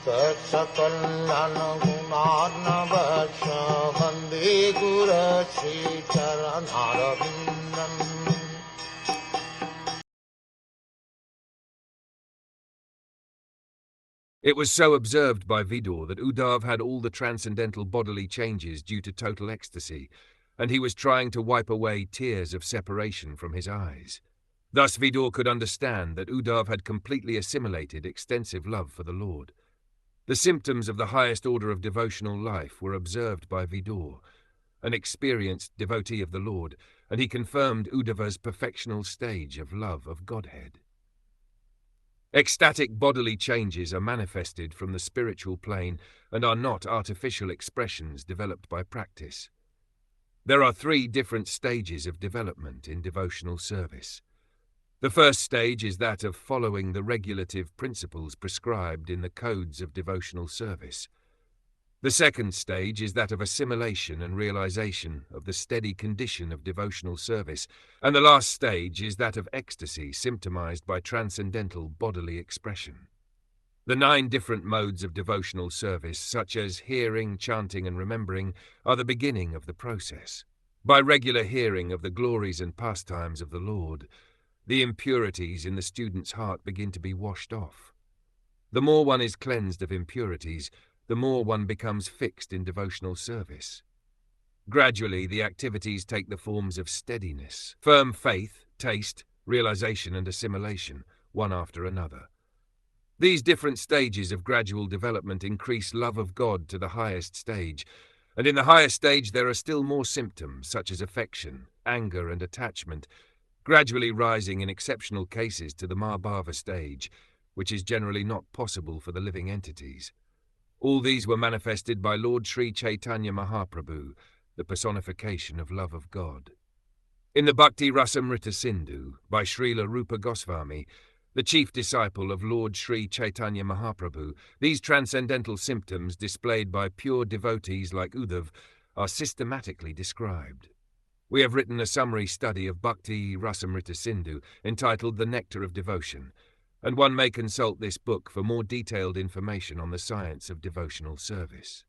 Saksakallan gunarnavasya Vande Guru Sri Charanarabindam. It was so observed by Vidor that Uddhava had all the transcendental bodily changes due to total ecstasy, and he was trying to wipe away tears of separation from his eyes. Thus Vidor could understand that Uddhava had completely assimilated extensive love for the Lord. The symptoms of the highest order of devotional life were observed by Vidor, an experienced devotee of the Lord, and he confirmed Uddhava's perfectional stage of love of Godhead. Ecstatic bodily changes are manifested from the spiritual plane and are not artificial expressions developed by practice. There are 3 different stages of development in devotional service. The first stage is that of following the regulative principles prescribed in the codes of devotional service. The second stage is that of assimilation and realization of the steady condition of devotional service, and the last stage is that of ecstasy symptomized by transcendental bodily expression. The 9 different modes of devotional service, such as hearing, chanting, and remembering, are the beginning of the process. By regular hearing of the glories and pastimes of the Lord, the impurities in the student's heart begin to be washed off. The more one is cleansed of impurities, the more one becomes fixed in devotional service. Gradually, the activities take the forms of steadiness, firm faith, taste, realization, and assimilation, one after another. These different stages of gradual development increase love of God to the highest stage, and in the highest stage there are still more symptoms, such as affection, anger, and attachment, gradually rising in exceptional cases to the Mahābhava stage, which is generally not possible for the living entities. All these were manifested by Lord Sri Chaitanya Mahaprabhu, the personification of love of God. In the Bhakti Rasamrita Sindhu, by Srila Rupa Goswami, the chief disciple of Lord Sri Chaitanya Mahaprabhu, these transcendental symptoms displayed by pure devotees like Uddhava are systematically described. We have written a summary study of Bhakti Rasamrita Sindhu entitled The Nectar of Devotion, and one may consult this book for more detailed information on the science of devotional service.